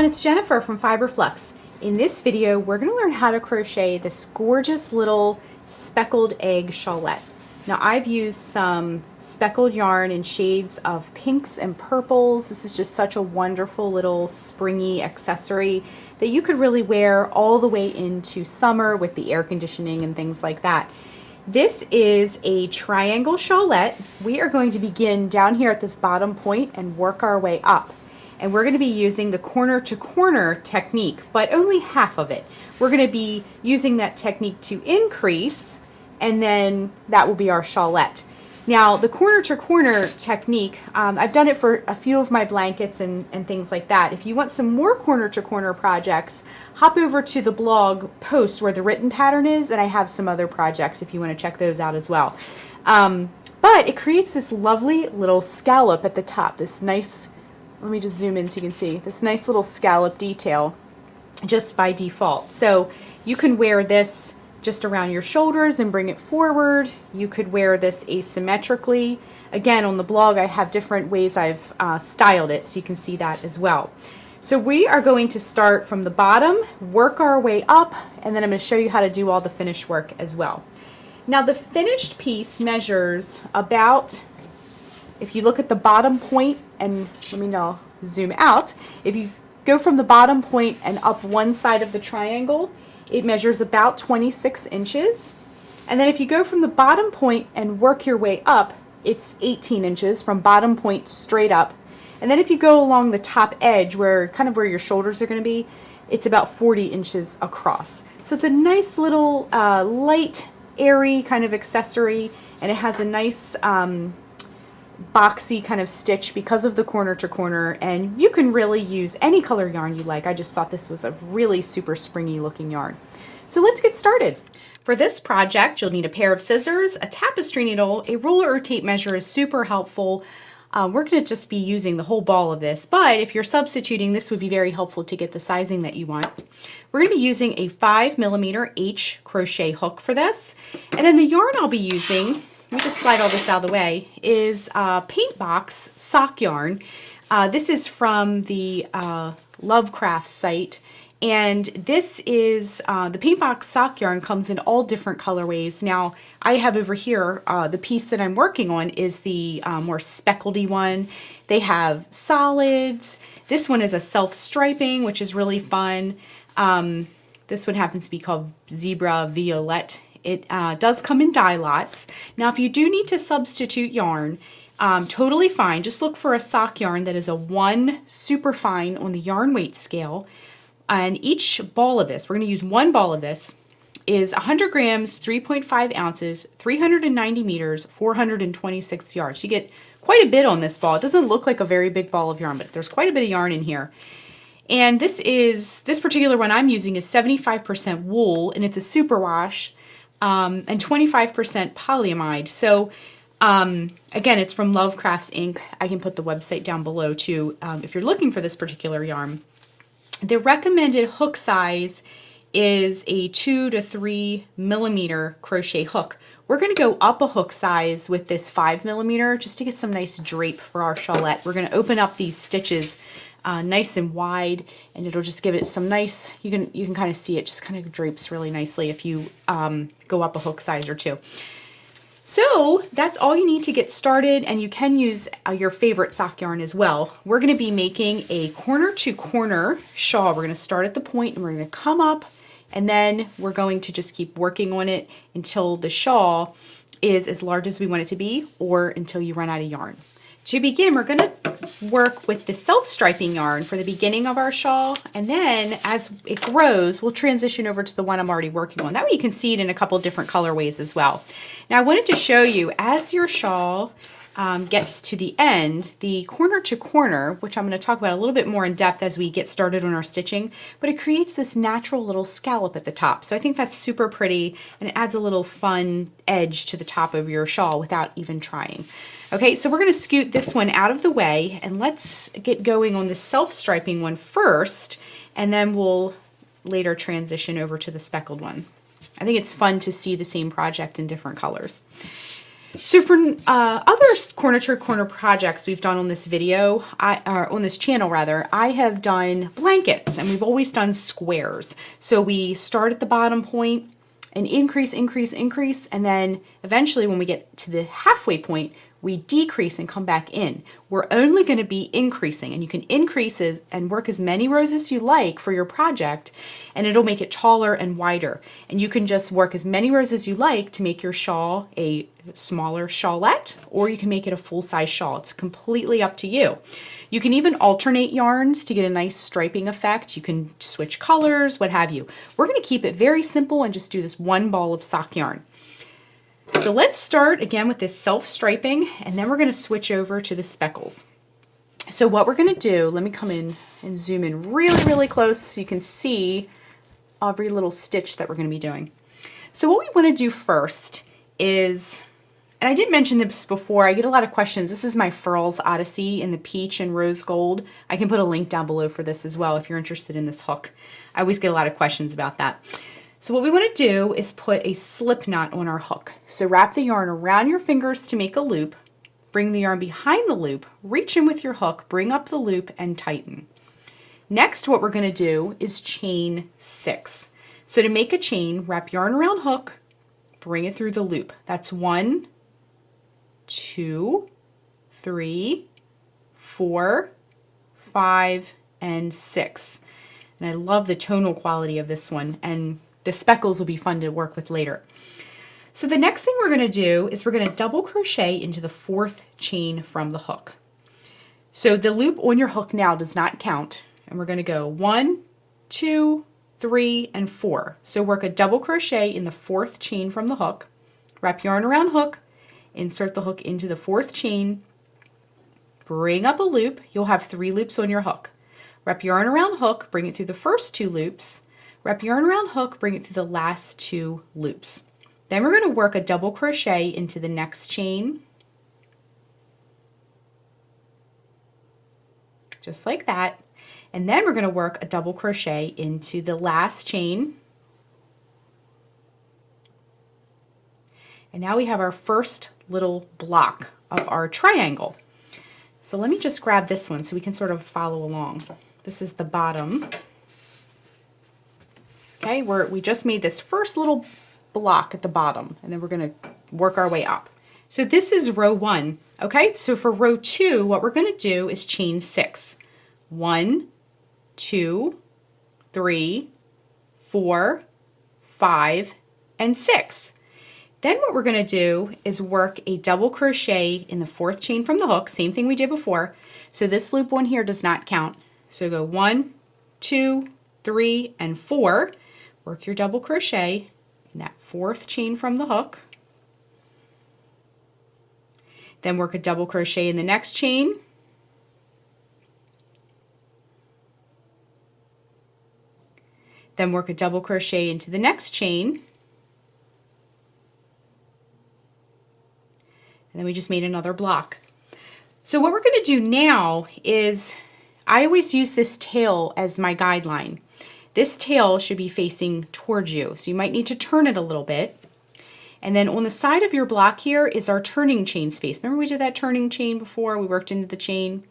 everyone, it's Jennifer from Fiberflux. In this video, we're going to learn how to crochet this gorgeous little speckled egg shawlette. Now I've used some speckled yarn in shades of pinks and purples. This is just such a wonderful little springy accessory that you could really wear all the way into summer with the air conditioning and things like that. This is a triangle shawlette. We are going to begin down here at this bottom point and work our way up. And we're going to be using the corner to corner technique, but only half of it. We're going to be using that technique to increase, and then that will be our shawlette. Now, the corner to corner technique, I've done it for a few of my blankets and things like that. If you want some more corner to corner projects, hop over to the blog post where the written pattern is, and I have some other projects if you want to check those out as well. But it creates this lovely little scallop at the top, this nice, let me just zoom in so you can see, this nice little scallop detail just by default. So you can wear this just around your shoulders and bring it forward. You could wear this asymmetrically. Again, on the blog I have different ways I've styled it, so you can see that as well. So we are going to start from the bottom, work our way up, and then I'm going to show you how to do all the finished work as well. Now the finished piece measures about, if you look at the bottom point, and let me know, zoom out, if you go from the bottom point and up one side of the triangle, it measures about 26 inches. And then if you go from the bottom point and work your way up, it's 18 inches from bottom point straight up. And then if you go along the top edge, where kind of where your shoulders are going to be, it's about 40 inches across. So it's a nice little light, airy kind of accessory, and it has a nice boxy kind of stitch because of the corner to corner, and you can really use any color yarn you like. I just thought this was a really super springy looking yarn. So let's get started. For this project, you'll need a pair of scissors, a tapestry needle, a ruler or tape measure is super helpful. We're going to just be using the whole ball of this, but if you're substituting, this would be very helpful to get the sizing that you want. We're going to be using a 5mm H crochet hook for this, and then the yarn I'll be using, let me just slide all this out of the way, is Paint Box sock yarn. This is from the Lovecraft site, and this is the Paint Box sock yarn comes in all different colorways. Now I have over here the piece that I'm working on is the more speckledy one. They have solids. This one is a self-striping, which is really fun. This one happens to be called Zebra Violette. It does come in dye lots. Now if you do need to substitute yarn, totally fine. Just look for a sock yarn that is a 1 super fine on the yarn weight scale. And each ball of this, we're going to use one ball of this, is 100 grams, 3.5 ounces, 390 meters, 426 yards. You get quite a bit on this ball. It doesn't look like a very big ball of yarn, but there's quite a bit of yarn in here. And this particular one I'm using is 75% wool, and it's a superwash. And 25% polyamide. So again, it's from Lovecraft's Ink. I can put the website down below too if you're looking for this particular yarn. The recommended hook size is a 2 to 3 millimeter crochet hook. We're going to go up a hook size with this 5mm just to get some nice drape for our shawlette. We're going to open up these stitches nice and wide, and it'll just give it some nice, you can kind of see it just kind of drapes really nicely if you go up a hook size or two. So that's all you need to get started, and you can use your favorite sock yarn as well. We're going to be making a corner to corner shawl. We're going to start at the point and we're going to come up, and then we're going to just keep working on it until the shawl is as large as we want it to be, or until you run out of yarn. To begin, we're going to work with the self-striping yarn for the beginning of our shawl, and then as it grows, we'll transition over to the one I'm already working on. That way you can see it in a couple different colorways as well. Now I wanted to show you, as your shawl gets to the end, the corner to corner, which I'm going to talk about a little bit more in depth as we get started on our stitching, but it creates this natural little scallop at the top. So I think that's super pretty, and it adds a little fun edge to the top of your shawl without even trying. Okay, so we're going to scoot this one out of the way, and let's get going on the self-striping one first, and then we'll later transition over to the speckled one. I think it's fun to see the same project in different colors. So for other corner to corner projects we've done on this video, on this channel rather, I have done blankets, and we've always done squares. So we start at the bottom point and increase, increase, increase, and then eventually when we get to the halfway point, we decrease and come back in. We're only going to be increasing, and you can increase and work as many rows as you like for your project, and it'll make it taller and wider. And you can just work as many rows as you like to make your shawl a smaller shawlette, or you can make it a full-size shawl. It's completely up to you. You can even alternate yarns to get a nice striping effect. You can switch colors, what have you. We're going to keep it very simple and just do this one ball of sock yarn. So let's start again with this self-striping, and then we're going to switch over to the speckles. So what we're going to do, let me come in and zoom in really, really close so you can see every little stitch that we're going to be doing. So what we want to do first is, and I did mention this before, I get a lot of questions. This is my Furls Odyssey in the peach and rose gold. I can put a link down below for this as well if you're interested in this hook. I always get a lot of questions about that. So what we want to do is put a slip knot on our hook. So wrap the yarn around your fingers to make a loop, bring the yarn behind the loop, reach in with your hook, bring up the loop, and tighten. Next, what we're going to do is chain 6. So to make a chain, wrap yarn around hook, bring it through the loop. That's 1, 2, 3, 4, 5, and 6. And I love the tonal quality of this one, and the speckles will be fun to work with later. So the next thing we're going to do is we're going to double crochet into the 4th chain from the hook. So the loop on your hook now does not count, and we're going to go 1, 2, 3, and 4. So work a double crochet in the 4th chain from the hook, wrap yarn around hook, insert the hook into the 4th chain, bring up a loop. You'll have 3 loops on your hook. Wrap yarn around hook, bring it through the first 2 loops, wrap yarn around hook, bring it through the last 2 loops. Then we're going to work a double crochet into the next chain, just like that. And then we're going to work a double crochet into the last chain. And now we have our first little block of our triangle. So let me just grab this one so we can sort of follow along. This is the bottom. Okay, we just made this first little block at the bottom, and then we're going to work our way up. So this is row 1. Okay, so for row 2, what we're going to do is chain 6. 1, 2, 3, 4, 5, and 6. Then what we're going to do is work a double crochet in the 4th chain from the hook, same thing we did before. So this loop on here does not count. So go 1, 2, 3, and 4. Work your double crochet in that 4th chain from the hook. Then work a double crochet in the next chain. Then work a double crochet into the next chain. And then we just made another block. So what we're going to do now is, I always use this tail as my guideline. This tail should be facing towards you, so you might need to turn it a little bit. And then on the side of your block here is our turning chain space. Remember we did that turning chain before? We worked into the chain.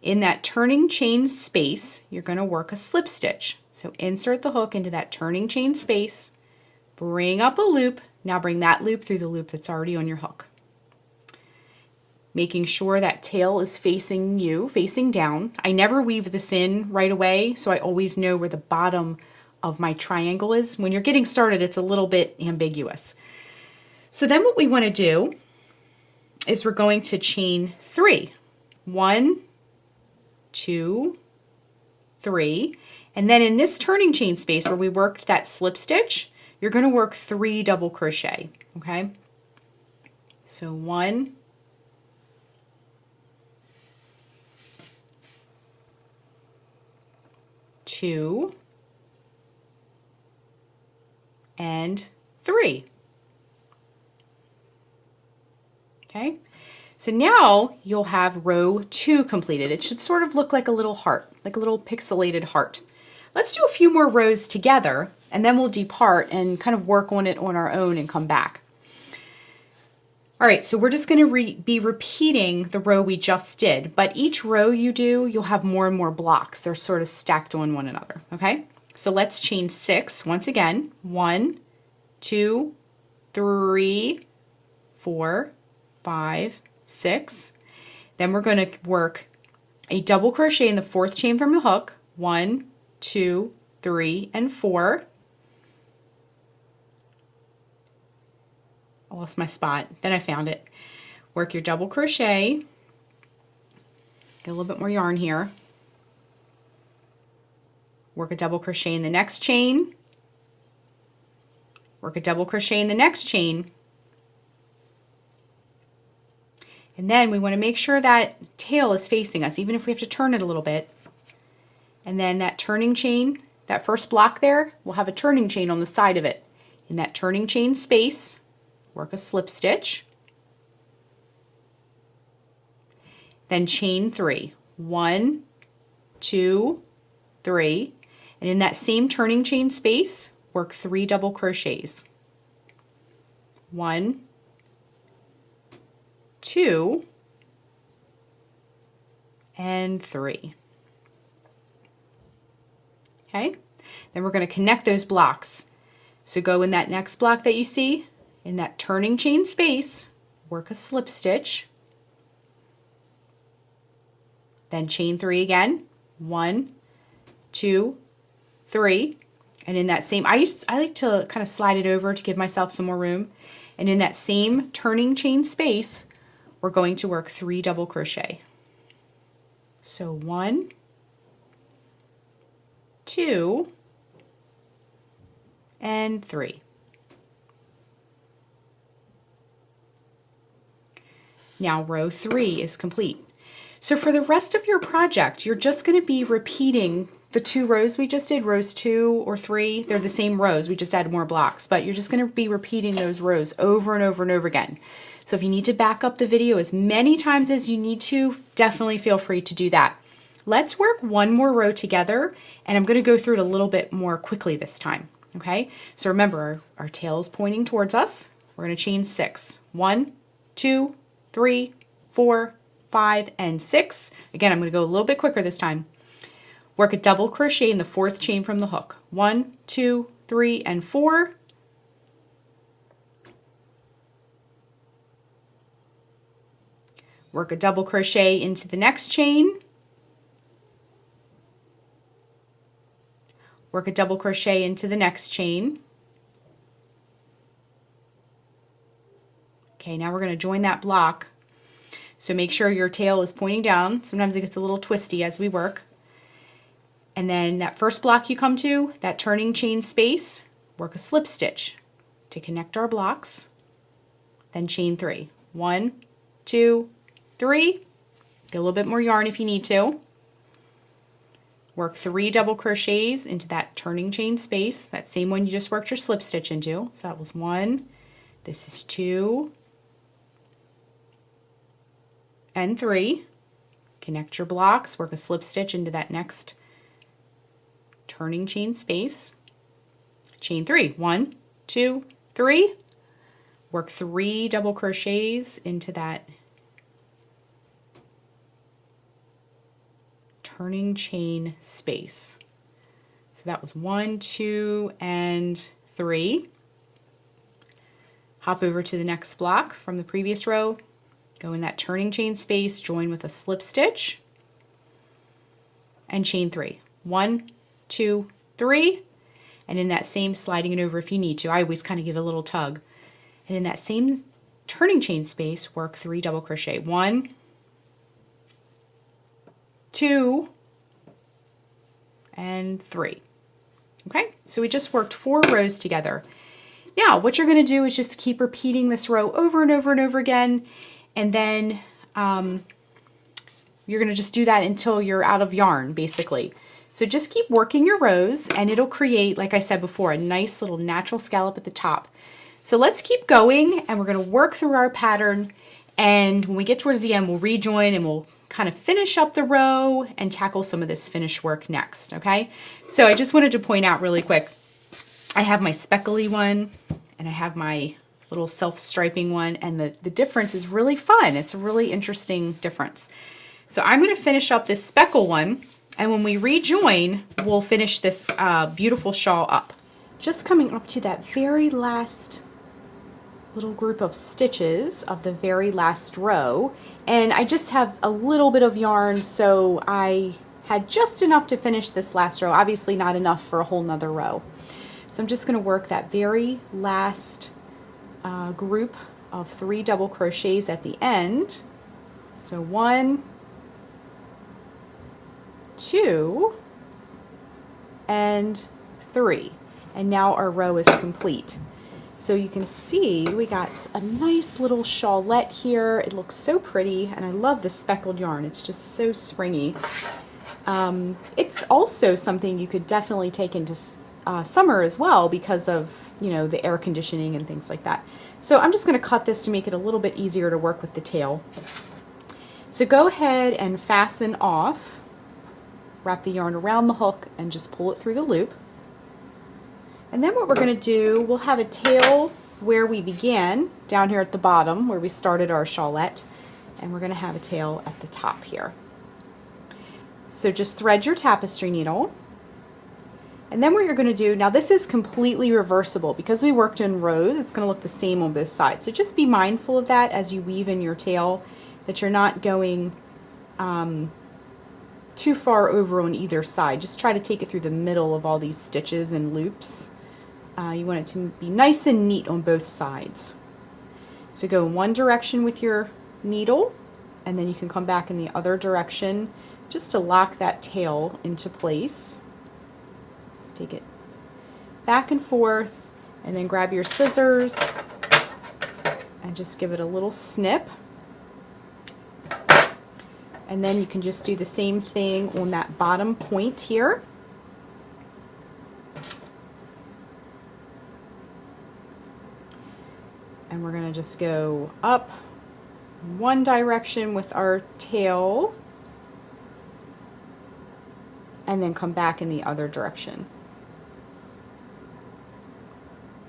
In that turning chain space, you're going to work a slip stitch. So insert the hook into that turning chain space, bring up a loop. Now bring that loop through the loop that's already on your hook. Making sure that tail is facing you, facing down. I never weave this in right away, so I always know where the bottom of my triangle is. When you're getting started, it's a little bit ambiguous. So then what we want to do is we're going to chain 3. 1, 2, 3. And then in this turning chain space where we worked that slip stitch, you're going to work 3 double crochet, okay? So 1, 2, and 3. Okay, so now you'll have row 2 completed. It should sort of look like a little heart, like a little pixelated heart. Let's do a few more rows together, and then we'll depart and kind of work on it on our own and come back. All right, so we're just going to be repeating the row we just did, but each row you do, you'll have more and more blocks. They're sort of stacked on one another, okay? So let's chain 6 once again. 1, 2, 3, 4, 5, 6. Then we're going to work a double crochet in the 4th chain from the hook. 1, 2, 3, and 4. I lost my spot, then I found it. Work your double crochet, get a little bit more yarn here. Work a double crochet in the next chain, work a double crochet in the next chain, and then we want to make sure that tail is facing us, even if we have to turn it a little bit. And then that turning chain, that first block there, we'll have a turning chain on the side of it. In that turning chain space, work a slip stitch, then chain 3. 1, 2, 3, and in that same turning chain space, work 3 double crochets. 1, 2, and 3. Okay, then we're going to connect those blocks. So go in that next block that you see, in that turning chain space, work a slip stitch, then chain 3 again. 1, 2, 3, and in that same, I like to kind of slide it over to give myself some more room, and in that same turning chain space, we're going to work 3 double crochet. So 1, 2, and 3. Now row 3 is complete. So for the rest of your project, you're just going to be repeating the 2 rows we just did, rows 2 or 3. They're the same rows, we just added more blocks, but you're just going to be repeating those rows over and over and over again. So if you need to back up the video as many times as you need to, definitely feel free to do that. Let's work one more row together, and I'm going to go through it a little bit more quickly this time. Okay, so remember, our tail is pointing towards us. We're going to chain 6. 1, 2, 3, 4, 5, and 6. Again, I'm going to go a little bit quicker this time. Work a double crochet in the 4th chain from the hook. 1, 2, 3, and 4. Work a double crochet into the next chain. Work a double crochet into the next chain. Okay, now we're going to join that block. So make sure your tail is pointing down. Sometimes it gets a little twisty as we work. And then that first block you come to, that turning chain space, work a slip stitch to connect our blocks. Then chain 3. 1, 2, 3. Get a little bit more yarn if you need to. Work 3 double crochets into that turning chain space, that same one you just worked your slip stitch into. So that was 1, this is 2, and 3. Connect your blocks, work a slip stitch into that next turning chain space. Chain 3. 1, 2, 3. Work 3 double crochets into that turning chain space. So that was 1, 2, and 3. Hop over to the next block from the previous row. Go in that turning chain space, join with a slip stitch, and chain 3. 1, 2, 3, and in that same, sliding it over if you need to. I always kind of give a little tug. And in that same turning chain space, work 3 double crochet. 1, 2, and 3. Okay, so we just worked 4 rows together. Now, what you're going to do is just keep repeating this row over and over and over again, and then you're going to just do that until you're out of yarn, basically. So just keep working your rows, and it'll create, like I said before, a nice little natural scallop at the top. So let's keep going, and we're going to work through our pattern, and when we get towards the end, we'll rejoin and we'll kind of finish up the row and tackle some of this finish work next, okay? So I just wanted to point out really quick, I have my speckly one, and I have my little self-striping one, and the difference is really fun. It's a really interesting difference. So I'm going to finish up this speckle one, and when we rejoin, we'll finish this beautiful shawl up. Just coming up to that very last little group of stitches of the very last row, and I just have a little bit of yarn, so I had just enough to finish this last row, obviously not enough for a whole nother row. So I'm just going to work that very last group of 3 double crochets at the end. So 1, 2, and 3, and now our row is complete. So you can see we got a nice little shawlette here. It looks so pretty, and I love the speckled yarn. It's just so springy. It's also something you could definitely take into summer as well because of, you know, the air conditioning and things like that. So I'm just going to cut this to make it a little bit easier to work with the tail. So go ahead and fasten off, wrap the yarn around the hook, and just pull it through the loop. And then what we're going to do, we'll have a tail where we began, down here at the bottom where we started our shawlette, and we're going to have a tail at the top here. So just thread your tapestry needle, and then what you're going to do, now this is completely reversible. Because we worked in rows, it's going to look the same on both sides. So just be mindful of that as you weave in your tail, that you're not going too far over on either side. Just try to take it through the middle of all these stitches and loops. You want it to be nice and neat on both sides. So go in one direction with your needle, and then you can come back in the other direction just to lock that tail into place. Just take it back and forth, and then grab your scissors and just give it a little snip. And then you can just do the same thing on that bottom point here. And we're going to just go up one direction with our tail, and then come back in the other direction.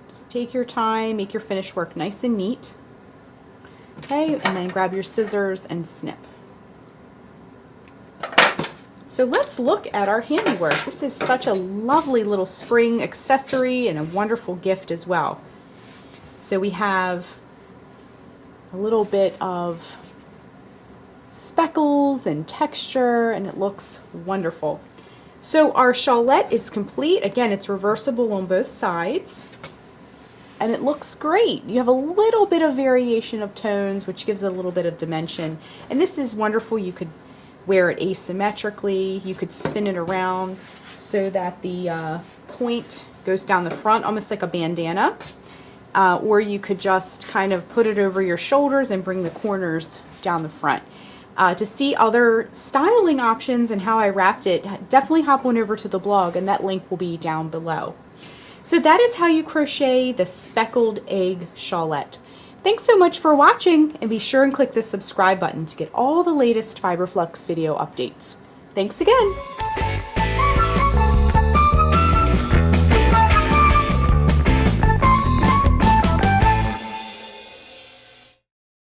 Just take your time, make your finish work nice and neat. Okay, and then grab your scissors and snip. So let's look at our handiwork. This is such a lovely little spring accessory and a wonderful gift as well. So we have a little bit of speckles and texture, and it looks wonderful. So our shawlette is complete. Again, it's reversible on both sides, and it looks great. You have a little bit of variation of tones, which gives it a little bit of dimension. And this is wonderful. You could wear it asymmetrically. You could spin it around so that the point goes down the front, almost like a bandana. Or you could just kind of put it over your shoulders and bring the corners down the front. To see other styling options and how I wrapped it, definitely hop on over to the blog, and that link will be down below. So that is how you crochet the speckled egg shawlette. Thanks so much for watching, and be sure and click the subscribe button to get all the latest Fiberflux video updates. Thanks again!